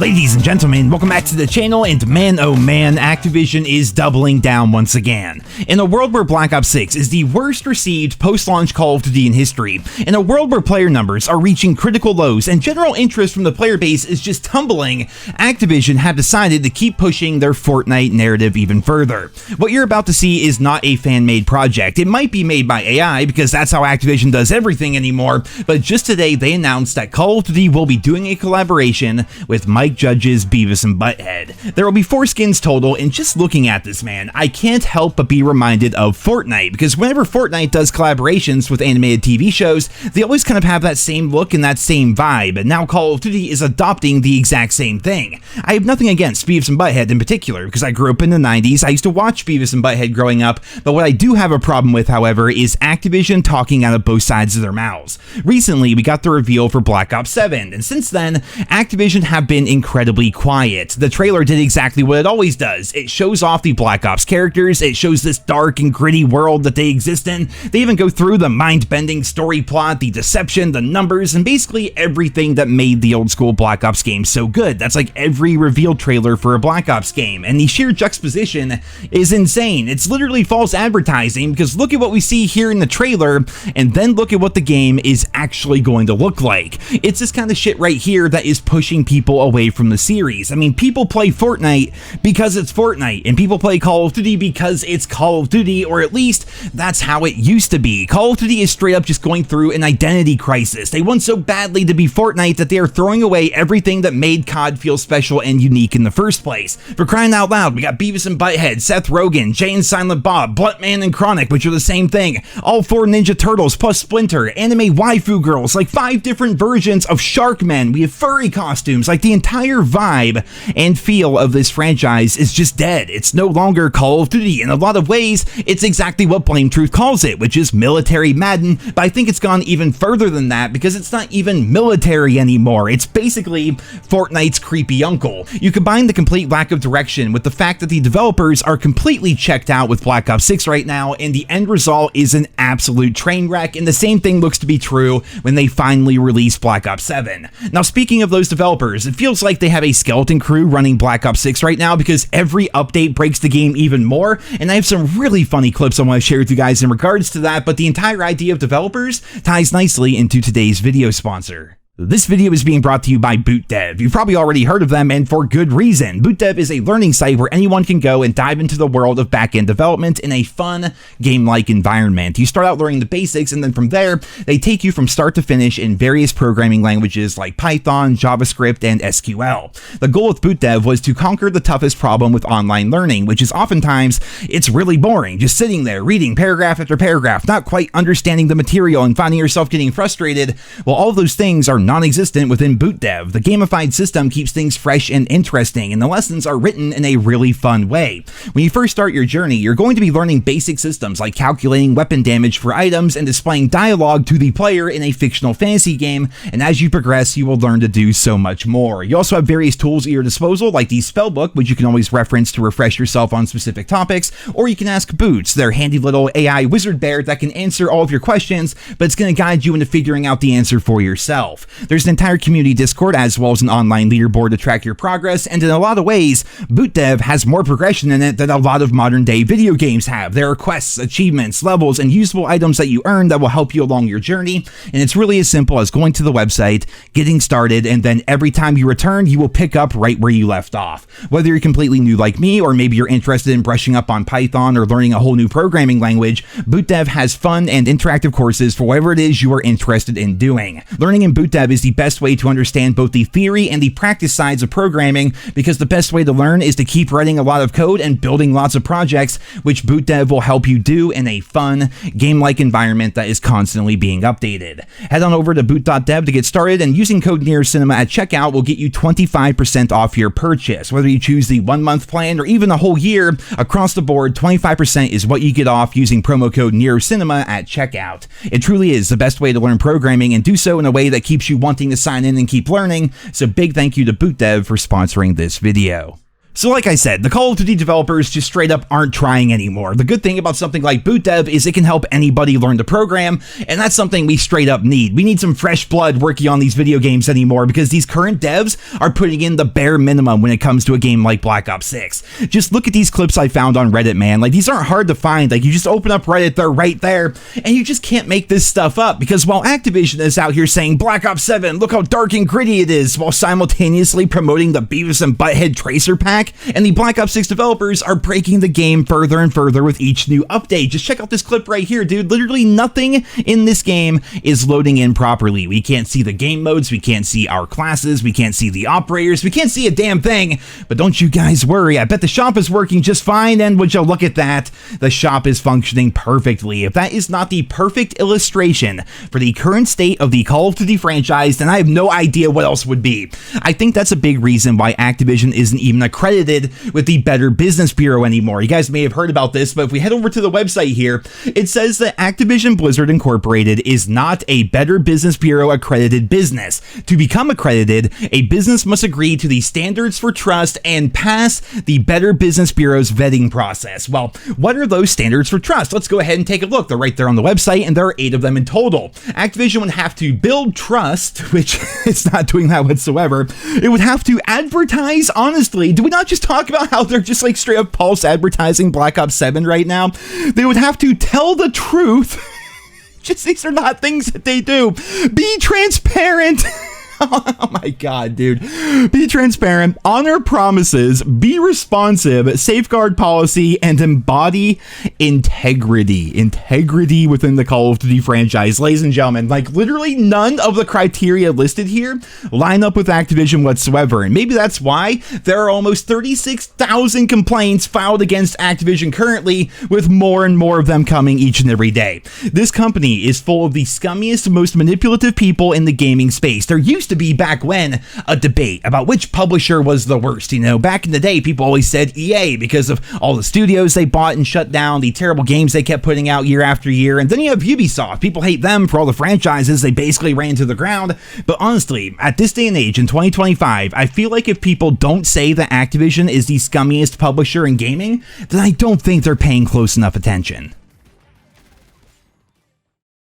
Ladies and gentlemen, welcome back to the channel, and man oh man, Activision is doubling down once again. In a world where Black Ops 6 is the worst received post-launch Call of Duty in history, in a world where player numbers are reaching critical lows and general interest from the player base is just tumbling, Activision have decided to keep pushing their Fortnite narrative even further. What you're about to see is not a fan-made project. It might be made by AI because that's how Activision does everything anymore, but just today they announced that Call of Duty will be doing a collaboration with Mike Judge's Beavis and Butthead. There will be 4 skins total, and just looking at this, man, I can't help but be reminded of Fortnite, because whenever Fortnite does collaborations with animated TV shows, they always kind of have that same look and that same vibe, and now Call of Duty is adopting the exact same thing. I have nothing against Beavis and Butthead in particular, because I grew up in the 90s, I used to watch Beavis and Butthead growing up, but what I do have a problem with, however, is Activision talking out of both sides of their mouths. Recently, we got the reveal for Black Ops 7, and since then, Activision have been incredibly quiet. The trailer did exactly what it always does. It shows off the Black Ops characters, it shows this dark and gritty world that they exist in. They even go through the mind-bending story plot, the deception, the numbers, and basically everything that made the old school Black Ops game so good. That's like every reveal trailer for a Black Ops game, and the sheer juxtaposition is insane. It's literally false advertising, because look at what we see here in the trailer, and then look at what the game is actually going to look like. It's this kind of shit right here that is pushing people away from the series. I mean, people play Fortnite because it's Fortnite, and people play Call of Duty because it's Call of Duty, or at least that's how it used to be. Call of Duty is straight up just going through an identity crisis. They want so badly to be Fortnite that they are throwing away everything that made COD feel special and unique in the first place. For crying out loud, we got Beavis and Butthead, Seth Rogen, Jay and Silent Bob, Bluntman and Chronic, which are the same thing, all 4 Ninja Turtles plus Splinter, anime waifu girls, like 5 different versions of Sharkmen, we have furry costumes, like the entire vibe and feel of this franchise is just dead. It's no longer Call of Duty. In a lot of ways, it's exactly what Blame Truth calls it, which is military Madden, but I think it's gone even further than that because it's not even military anymore. It's basically Fortnite's creepy uncle. You combine the complete lack of direction with the fact that the developers are completely checked out with Black Ops 6 right now, and the end result is an absolute train wreck, and the same thing looks to be true when they finally release Black Ops 7. Now, speaking of those developers, it feels like they have a skeleton crew running Black Ops 6 right now because every update breaks the game even more, and I have some really funny clips I want to share with you guys in regards to that, but the entire idea of developers ties nicely into today's video sponsor. This video is being brought to you by BootDev. You've probably already heard of them, and for good reason. BootDev is a learning site where anyone can go and dive into the world of back-end development in a fun, game-like environment. You start out learning the basics, and then from there, they take you from start to finish in various programming languages like Python, JavaScript, and SQL. The goal with BootDev was to conquer the toughest problem with online learning, which is oftentimes, it's really boring, just sitting there, reading paragraph after paragraph, not quite understanding the material and finding yourself getting frustrated. Well, all of those things are non-existent within BootDev. The gamified system keeps things fresh and interesting, and the lessons are written in a really fun way. When you first start your journey, you're going to be learning basic systems like calculating weapon damage for items and displaying dialogue to the player in a fictional fantasy game, and as you progress, you will learn to do so much more. You also have various tools at your disposal, like the spellbook, which you can always reference to refresh yourself on specific topics, or you can ask Boots, their handy little AI wizard bear that can answer all of your questions, but it's going to guide you into figuring out the answer for yourself. There's an entire community Discord as well as an online leaderboard to track your progress, and in a lot of ways, BootDev has more progression in it than a lot of modern day video games have. There are quests, achievements, levels, and usable items that you earn that will help you along your journey, and it's really as simple as going to the website, getting started, and then every time you return, you will pick up right where you left off. Whether you're completely new like me, or maybe you're interested in brushing up on Python or learning a whole new programming language, BootDev has fun and interactive courses for whatever it is you are interested in doing. Learning in BootDev is the best way to understand both the theory and the practice sides of programming, because the best way to learn is to keep writing a lot of code and building lots of projects, which BootDev will help you do in a fun, game-like environment that is constantly being updated. Head on over to boot.dev to get started, and using code NerosCinema at checkout will get you 25% off your purchase. Whether you choose the 1-month plan or even a whole year, across the board, 25% is what you get off using promo code NerosCinema at checkout. It truly is the best way to learn programming, and do so in a way that keeps you wanting to sign in and keep learning, so big thank you to BootDev for sponsoring this video. So like I said, the Call of Duty developers just straight up aren't trying anymore. The good thing about something like BootDev is it can help anybody learn to program, and that's something we straight up need. We need some fresh blood working on these video games anymore because these current devs are putting in the bare minimum when it comes to a game like Black Ops 6. Just look at these clips I found on Reddit, man. Like, these aren't hard to find. Like, you just open up Reddit, they're right there, and you just can't make this stuff up because while Activision is out here saying Black Ops 7, look how dark and gritty it is, while simultaneously promoting the Beavis and Butthead Tracer Pack, and the Black Ops 6 developers are breaking the game further and further with each new update. Just check out this clip right here, dude. Literally nothing in this game is loading in properly. We can't see the game modes, we can't see our classes, we can't see the operators, we can't see a damn thing. But don't you guys worry, I bet the shop is working just fine, and would you look at that, the shop is functioning perfectly. If that is not the perfect illustration for the current state of the Call of Duty franchise, then I have no idea what else would be. I think that's a big reason why Activision isn't even accredited with the Better Business Bureau anymore. You guys may have heard about this, but if we head over to the website here, it says that Activision Blizzard Incorporated is not a Better Business Bureau accredited business. To become accredited, a business must agree to the standards for trust and pass the Better Business Bureau's vetting process. Well, what are those standards for trust? Let's go ahead and take a look. They're right there on the website, and there are 8 of them in total. Activision would have to build trust, which it's not doing that whatsoever. It would have to advertise honestly. Do we not just talk about how they're just like straight up false advertising Black Ops 7 right now? They would have to tell the truth. Just these are not things that they do. Be transparent. Oh my god, dude. Be transparent, honor promises, be responsive, safeguard policy, and embody integrity. Integrity within the Call of Duty franchise. Ladies and gentlemen, like literally none of the criteria listed here line up with Activision whatsoever. And maybe that's why there are almost 36,000 complaints filed against Activision currently, with more and more of them coming each and every day. This company is full of the scummiest, most manipulative people in the gaming space. There used to be back when a debate about which publisher was the worst. You know, back in the day, people always said EA because of all the studios they bought and shut down, the terrible games they kept putting out year after year. And then you have Ubisoft. People hate them for all the franchises they basically ran to the ground. But honestly, at this day and age in 2025, I feel like if people don't say that Activision is the scummiest publisher in gaming, then I don't think they're paying close enough attention.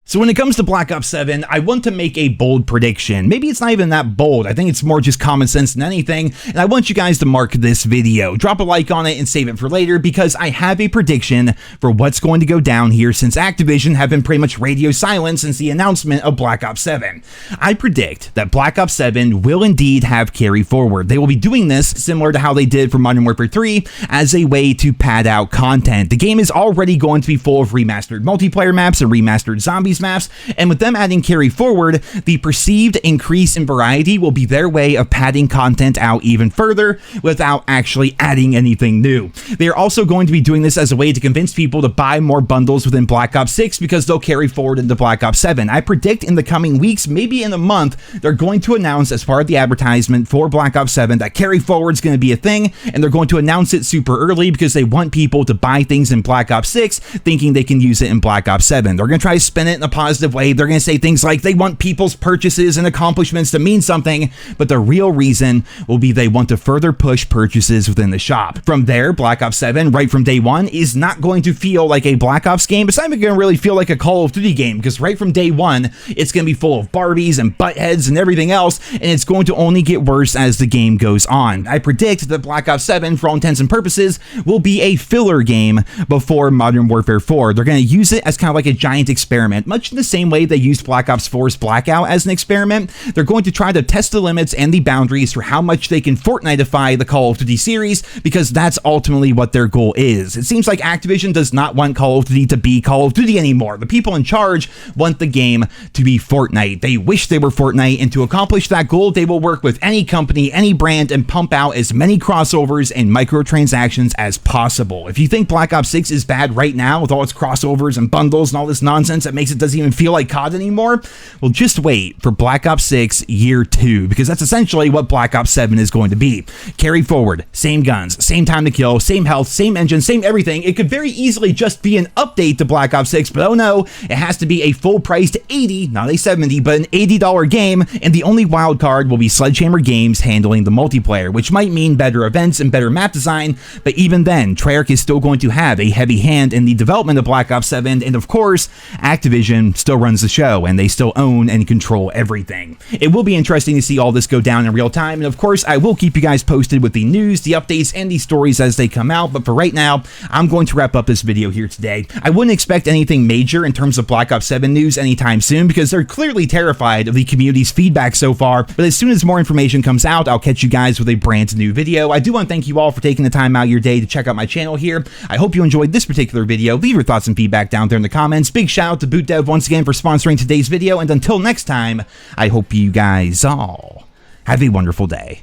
So when it comes to Black Ops 7, I want to make a bold prediction. Maybe it's not even that bold. I think it's more just common sense than anything. And I want you guys to mark this video. Drop a like on it and save it for later because I have a prediction for what's going to go down here since Activision have been pretty much radio silent since the announcement of Black Ops 7. I predict that Black Ops 7 will indeed have carry forward. They will be doing this similar to how they did for Modern Warfare 3 as a way to pad out content. The game is already going to be full of remastered multiplayer maps and remastered zombies maps, and with them adding carry forward, the perceived increase in variety will be their way of padding content out even further without actually adding anything new. They are also going to be doing this as a way to convince people to buy more bundles within Black Ops 6 because they'll carry forward into Black Ops 7. I predict in the coming weeks, maybe in a month, they're going to announce as part of the advertisement for Black Ops 7 that carry forward is going to be a thing, and they're going to announce it super early because they want people to buy things in Black Ops 6 thinking they can use it in Black Ops 7. They're going to try to spin it in a positive way. They're going to say things like they want people's purchases and accomplishments to mean something, but the real reason will be they want to further push purchases within the shop. From there, Black Ops 7, right from day one, is not going to feel like a Black Ops game. It's not even going to really feel like a Call of Duty game because right from day one, it's going to be full of Barbies and buttheads and everything else, and it's going to only get worse as the game goes on. I predict that Black Ops 7, for all intents and purposes, will be a filler game before Modern Warfare 4. They're going to use it as kind of like a giant experiment, much in the same way they used Black Ops 4's Blackout as an experiment. They're going to try to test the limits and the boundaries for how much they can Fortniteify the Call of Duty series because that's ultimately what their goal is. It seems like Activision does not want Call of Duty to be Call of Duty anymore. The people in charge want the game to be Fortnite. They wish they were Fortnite, and to accomplish that goal, they will work with any company, any brand, and pump out as many crossovers and microtransactions as possible. If you think Black Ops 6 is bad right now with all its crossovers and bundles and all this nonsense that makes it doesn't even feel like COD anymore? Well, just wait for Black Ops 6 Year 2, because that's essentially what Black Ops 7 is going to be. Carry forward, same guns, same time to kill, same health, same engine, same everything. It could very easily just be an update to Black Ops 6, but oh no, it has to be a full-priced 80, not a 70, but an $80 game, and the only wild card will be Sledgehammer Games handling the multiplayer, which might mean better events and better map design, but even then, Treyarch is still going to have a heavy hand in the development of Black Ops 7, and of course, Activision still runs the show, and they still own and control everything. It will be interesting to see all this go down in real time, and of course, I will keep you guys posted with the news, the updates, and the stories as they come out, but for right now, I'm going to wrap up this video here today. I wouldn't expect anything major in terms of Black Ops 7 news anytime soon, because they're clearly terrified of the community's feedback so far, but as soon as more information comes out, I'll catch you guys with a brand new video. I do want to thank you all for taking the time out of your day to check out my channel here. I hope you enjoyed this particular video. Leave your thoughts and feedback down there in the comments. Big shout out to BootDev once again for sponsoring today's video, and until next time, I hope you guys all have a wonderful day.